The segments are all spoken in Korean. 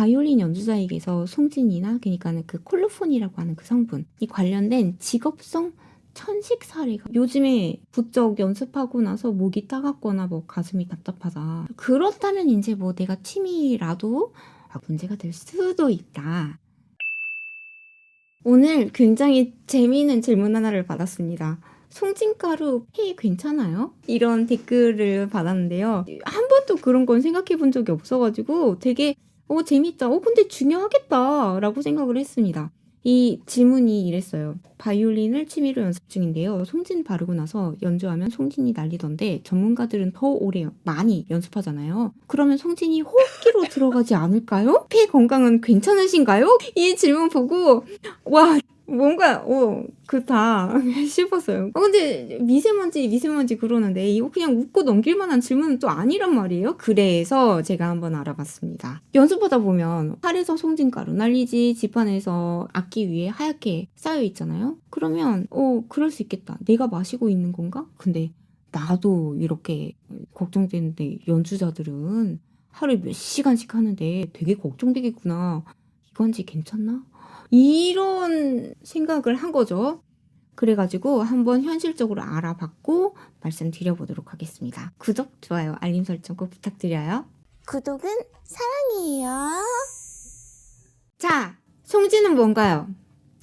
바이올린 연주자에게서 송진이나 그러니까는 그 콜로폰이라고 하는 그 성분이 관련된 직업성 천식 사례가 요즘에 부쩍 연습하고 나서 목이 따갑거나 뭐 가슴이 답답하다. 그렇다면 이제 뭐 내가 취미라도 문제가 될 수도 있다. 오늘 굉장히 재미있는 질문 하나를 받았습니다. 송진가루 폐 괜찮아요? 이런 댓글을 받았는데요. 한 번도 그런 건 생각해 본 적이 없어가지고 되게 재밌다. 근데 중요하겠다 라고 생각을 했습니다. 이 질문이 이랬어요. 바이올린을 취미로 연습 중인데요. 송진 바르고 나서 연주하면 송진이 날리던데 전문가들은 더 오래 많이 연습하잖아요. 그러면 송진이 호흡기로 들어가지 않을까요? 폐 건강은 괜찮으신가요? 이 질문 보고 와 뭔가 그렇다 싶었어요. 근데 미세먼지 그러는데 이거 그냥 웃고 넘길 만한 질문은 또 아니란 말이에요. 그래서 제가 한번 알아봤습니다. 연습하다 보면 팔에서 송진가루 날리지, 지판에서 악기 위에 하얗게 쌓여 있잖아요. 그러면 그럴 수 있겠다. 내가 마시고 있는 건가? 근데 나도 이렇게 걱정되는데 연주자들은 하루에 몇 시간씩 하는데 되게 걱정되겠구나. 이건지 괜찮나? 이런 생각을 한 거죠. 그래가지고 한번 현실적으로 알아봤고 말씀드려보도록 하겠습니다. 구독, 좋아요, 알림 설정 꼭 부탁드려요. 구독은 사랑이에요. 자, 송진은 뭔가요?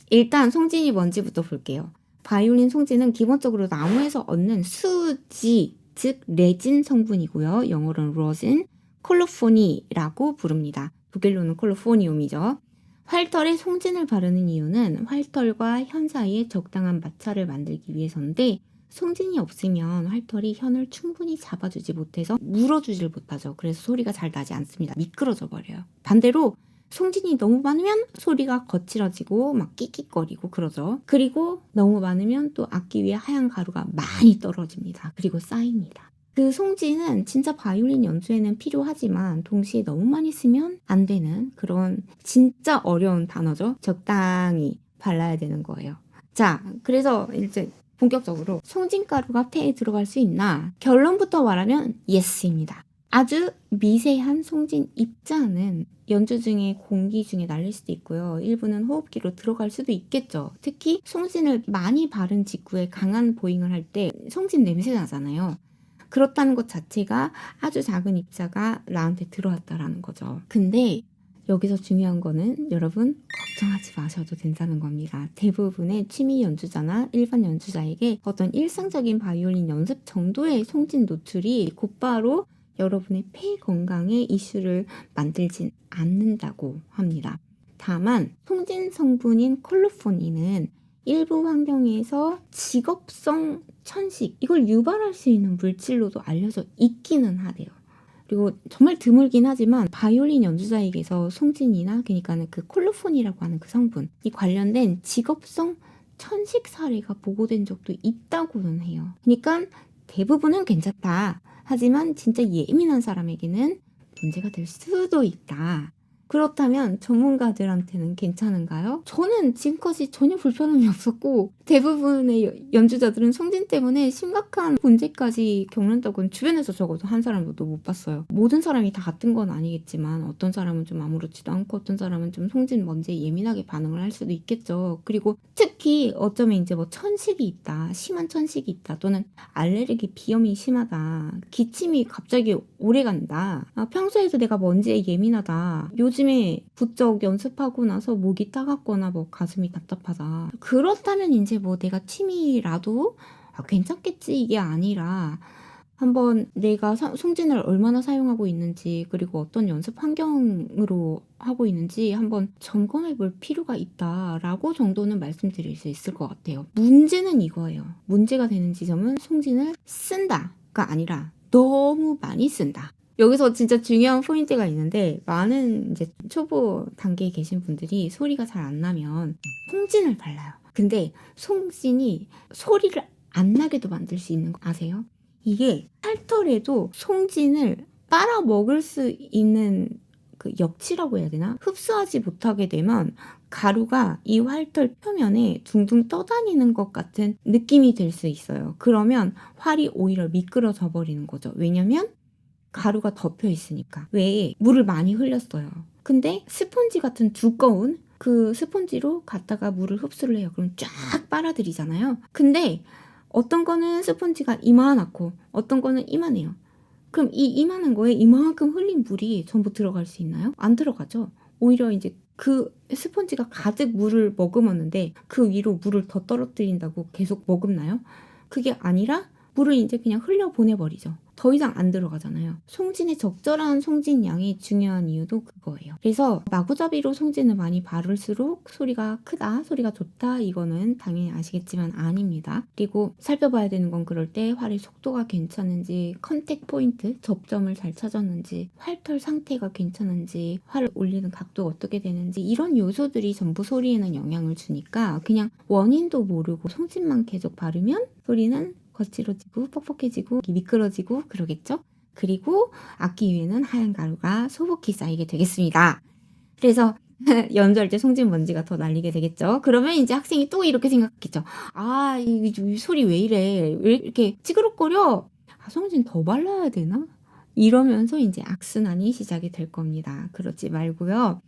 일단 송진이 뭔지부터 볼게요. 바이올린 송진은 기본적으로 나무에서 얻는 수지, 즉 레진 성분이고요. 영어로는 rosin, 콜로포니라고 부릅니다. 독일로는 콜로포니움이죠. 활털에 송진을 바르는 이유는 활털과 현 사이에 적당한 마찰을 만들기 위해서인데 송진이 없으면 활털이 현을 충분히 잡아주지 못해서 물어주질 못하죠. 그래서 소리가 잘 나지 않습니다. 미끄러져 버려요. 반대로 송진이 너무 많으면 소리가 거칠어지고 막 끽끽거리고 그러죠. 그리고 너무 많으면 또 악기 위에 하얀 가루가 많이 떨어집니다. 그리고 쌓입니다. 그 송진은 진짜 바이올린 연주에는 필요하지만 동시에 너무 많이 쓰면 안 되는 그런 진짜 어려운 단어죠. 적당히 발라야 되는 거예요. 자, 그래서 이제 본격적으로 송진가루가 폐에 들어갈 수 있나? 결론부터 말하면 예스입니다. 아주 미세한 송진 입자는 연주 중에 공기 중에 날릴 수도 있고요. 일부는 호흡기로 들어갈 수도 있겠죠. 특히 송진을 많이 바른 직후에 강한 보잉을 할 때 송진 냄새 나잖아요. 그렇다는 것 자체가 아주 작은 입자가 나한테 들어왔다라는 거죠. 근데 여기서 중요한 거는 여러분 걱정하지 마셔도 된다는 겁니다. 대부분의 취미 연주자나 일반 연주자에게 어떤 일상적인 바이올린 연습 정도의 송진 노출이 곧바로 여러분의 폐 건강에 이슈를 만들진 않는다고 합니다. 다만 송진 성분인 콜로포닌은 일부 환경에서 직업성 천식, 이걸 유발할 수 있는 물질로도 알려져 있기는 하대요. 그리고 정말 드물긴 하지만 바이올린 연주자에게서 송진이나 그러니까는 그 콜로폰이라고 하는 그 성분이 관련된 직업성 천식 사례가 보고된 적도 있다고는 해요. 그러니까 대부분은 괜찮다. 하지만 진짜 예민한 사람에게는 문제가 될 수도 있다. 그렇다면 전문가들한테는 괜찮은가요? 저는 지금까지 전혀 불편함이 없었고 대부분의 연주자들은 송진 때문에 심각한 문제까지 겪는다고는 주변에서 적어도 한 사람도 못 봤어요. 모든 사람이 다 같은 건 아니겠지만 어떤 사람은 좀 아무렇지도 않고 어떤 사람은 좀 송진 먼지에 예민하게 반응을 할 수도 있겠죠. 그리고 특히 어쩌면 이제 뭐 천식이 있다, 심한 천식이 있다, 또는 알레르기 비염이 심하다, 기침이 갑자기 오래 간다, 평소에도 내가 먼지에 예민하다, 요즘에 부쩍 연습하고 나서 목이 따갑거나 뭐 가슴이 답답하다. 그렇다면 이제 뭐 내가 취미라도 괜찮겠지 이게 아니라 한번 내가 송진을 얼마나 사용하고 있는지 그리고 어떤 연습 환경으로 하고 있는지 한번 점검해 볼 필요가 있다라고 정도는 말씀드릴 수 있을 것 같아요. 문제는 이거예요. 문제가 되는 지점은 송진을 쓴다가 아니라 너무 많이 쓴다. 여기서 진짜 중요한 포인트가 있는데 많은 이제 초보 단계에 계신 분들이 소리가 잘 안 나면 송진을 발라요. 근데 송진이 소리를 안 나게도 만들 수 있는 거 아세요? 이게 팔털에도 송진을 빨아먹을 수 있는 그 역치라고 해야 되나? 흡수하지 못하게 되면 가루가 이 활털 표면에 둥둥 떠다니는 것 같은 느낌이 들 수 있어요. 그러면 활이 오히려 미끄러져 버리는 거죠. 왜냐면 가루가 덮여 있으니까. 왜 물을 많이 흘렸어요. 근데 스펀지 같은 두꺼운 그 스펀지로 갖다가 물을 흡수를 해요. 그럼 쫙 빨아들이잖아요. 근데 어떤 거는 스펀지가 이만하고 어떤 거는 이만해요. 그럼 이 이만한 거에 이만큼 흘린 물이 전부 들어갈 수 있나요? 안 들어가죠. 오히려 이제 그 스펀지가 가득 물을 머금었는데 그 위로 물을 더 떨어뜨린다고 계속 머금나요? 그게 아니라 물을 이제 그냥 흘려보내버리죠. 더 이상 안 들어가잖아요. 송진의 적절한 송진 양이 중요한 이유도 그거예요. 그래서 마구잡이로 송진을 많이 바를수록 소리가 크다, 소리가 좋다, 이거는 당연히 아시겠지만 아닙니다. 그리고 살펴봐야 되는 건 그럴 때 활의 속도가 괜찮은지, 컨택 포인트, 접점을 잘 찾았는지, 활털 상태가 괜찮은지, 활을 올리는 각도가 어떻게 되는지 이런 요소들이 전부 소리에는 영향을 주니까 그냥 원인도 모르고 송진만 계속 바르면 소리는 거칠어지고 뻑뻑해지고 미끄러지고 그러겠죠? 그리고 악기 위에는 하얀 가루가 소복히 쌓이게 되겠습니다. 그래서 연주할 때 송진 먼지가 더 날리게 되겠죠. 그러면 이제 학생이 또 이렇게 생각했겠죠. 아, 이 소리 왜 이래? 왜 이렇게 찌그럽거려? 아, 송진 더 발라야 되나? 이러면서 이제 악순환이 시작이 될 겁니다. 그러지 말고요.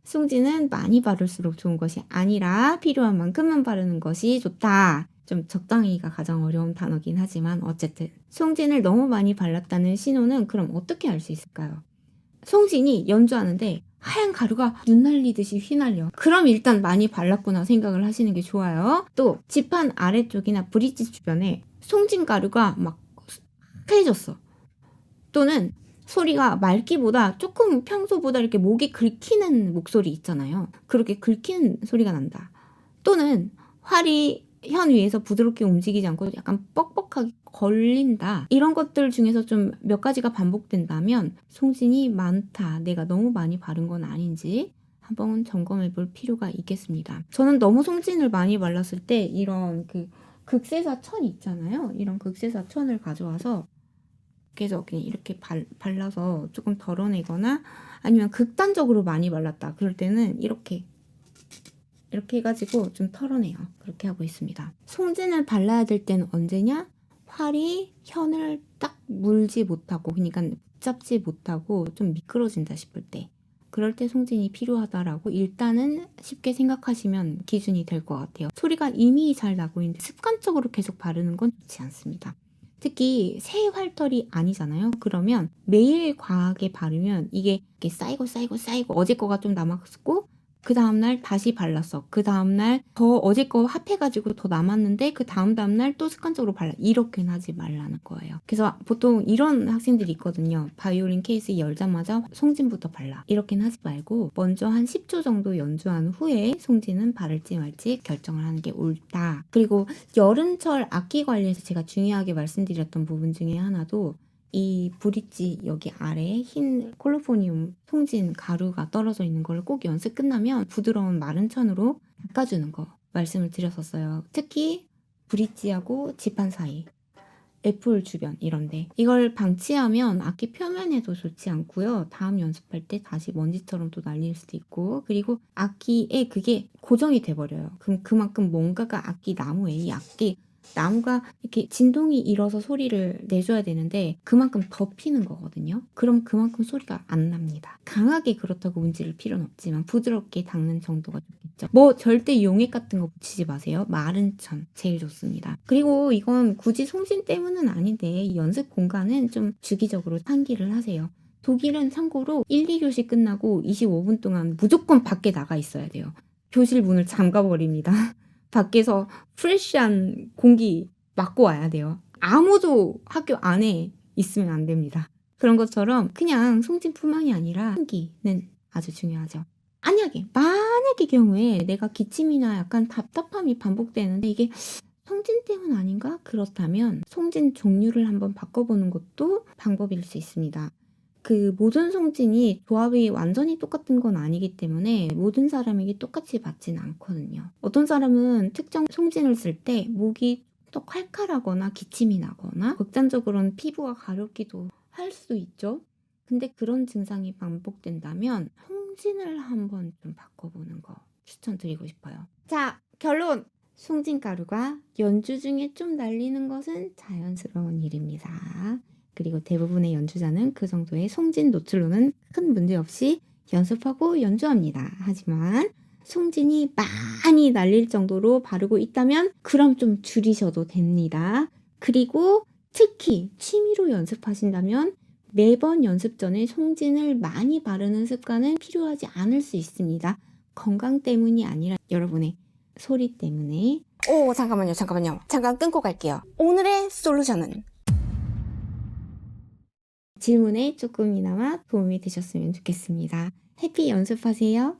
송진은 많이 바를수록 좋은 것이 아니라 필요한 만큼만 바르는 것이 좋다. 좀 적당히가 가장 어려운 단어긴 하지만 어쨌든 송진을 너무 많이 발랐다는 신호는 그럼 어떻게 알 수 있을까요? 송진이 연주하는데 하얀 가루가 눈 날리듯이 휘날려. 그럼 일단 많이 발랐구나 생각을 하시는 게 좋아요. 또 지판 아래쪽이나 브릿지 주변에 송진 가루가 막 하얘졌어. 또는 소리가 맑기보다 조금 평소보다 이렇게 목이 긁히는 목소리 있잖아요. 그렇게 긁히는 소리가 난다. 또는 활이 현 위에서 부드럽게 움직이지 않고 약간 뻑뻑하게 걸린다. 이런 것들 중에서 좀 몇 가지가 반복된다면 송진이 많다. 내가 너무 많이 바른 건 아닌지 한번 점검해 볼 필요가 있겠습니다. 저는 너무 송진을 많이 발랐을 때 이런 그 극세사 천 있잖아요. 이런 극세사 천을 가져와서 그래서 그냥 이렇게 발라서 조금 덜어내거나 아니면 극단적으로 많이 발랐다. 그럴 때는 이렇게 해가지고 좀 털어내요. 그렇게 하고 있습니다. 송진을 발라야 될 때는 언제냐? 활이 현을 딱 물지 못하고 그러니까 붙잡지 못하고 좀 미끄러진다 싶을 때 그럴 때 송진이 필요하다라고 일단은 쉽게 생각하시면 기준이 될 것 같아요. 소리가 이미 잘 나고 있는데 습관적으로 계속 바르는 건 좋지 않습니다. 특히 새 활털이 아니잖아요. 그러면 매일 과하게 바르면 이게 쌓이고 어제 거가 좀 남았고 그 다음날 다시 발랐어. 그 다음날 더 어제 거 합해가지고 더 남았는데 그 다음날 또 습관적으로 발라. 이렇게는 하지 말라는 거예요. 그래서 보통 이런 학생들이 있거든요. 바이올린 케이스 열자마자 송진부터 발라. 이렇게는 하지 말고 먼저 한 10초 정도 연주한 후에 송진은 바를지 말지 결정을 하는 게 옳다. 그리고 여름철 악기 관리에서 제가 중요하게 말씀드렸던 부분 중에 하나도 이 브릿지 여기 아래에 흰 콜로포니움 송진 가루가 떨어져 있는 걸 꼭 연습 끝나면 부드러운 마른 천으로 닦아주는 거 말씀을 드렸었어요. 특히 브릿지하고 지판 사이, 애플 주변 이런데 이걸 방치하면 악기 표면에도 좋지 않고요. 다음 연습할 때 다시 먼지처럼 또 날릴 수도 있고 그리고 악기에 그게 고정이 돼버려요. 그럼 그만큼 뭔가가 악기 나무에 이 악기 나무가 이렇게 진동이 일어서 소리를 내줘야 되는데 그만큼 덮이는 거거든요. 그럼 그만큼 소리가 안 납니다. 강하게 그렇다고 문지를 필요는 없지만 부드럽게 닦는 정도가 좋겠죠. 뭐 절대 용액 같은 거 붙이지 마세요. 마른 천 제일 좋습니다. 그리고 이건 굳이 송진 때문은 아닌데 이 연습 공간은 좀 주기적으로 환기를 하세요. 독일은 참고로 1, 2교시 끝나고 25분 동안 무조건 밖에 나가 있어야 돼요. 교실 문을 잠가버립니다. 밖에서 프레시한 공기 맞고 와야 돼요. 아무도 학교 안에 있으면 안 됩니다. 그런 것처럼 그냥 송진뿐만이 아니라 환기는 아주 중요하죠. 만약의 경우에 내가 기침이나 약간 답답함이 반복되는데 이게 송진 때문 아닌가? 그렇다면 송진 종류를 한번 바꿔보는 것도 방법일 수 있습니다. 그 모든 송진이 조합이 완전히 똑같은 건 아니기 때문에 모든 사람에게 똑같이 맞진 않거든요. 어떤 사람은 특정 송진을 쓸 때 목이 또 칼칼하거나 기침이 나거나 극단적으로는 피부가 가렵기도 할 수도 있죠. 근데 그런 증상이 반복된다면 송진을 한번 좀 바꿔보는 거 추천드리고 싶어요. 자, 결론! 송진 가루가 연주 중에 좀 날리는 것은 자연스러운 일입니다. 그리고 대부분의 연주자는 그 정도의 송진 노출로는 큰 문제 없이 연습하고 연주합니다. 하지만 송진이 많이 날릴 정도로 바르고 있다면 그럼 좀 줄이셔도 됩니다. 그리고 특히 취미로 연습하신다면 매번 연습 전에 송진을 많이 바르는 습관은 필요하지 않을 수 있습니다. 건강 때문이 아니라 여러분의 소리 때문에. 오, 잠깐만요. 잠깐 끊고 갈게요. 오늘의 솔루션은? 질문에 조금이나마 도움이 되셨으면 좋겠습니다. 해피 연습하세요.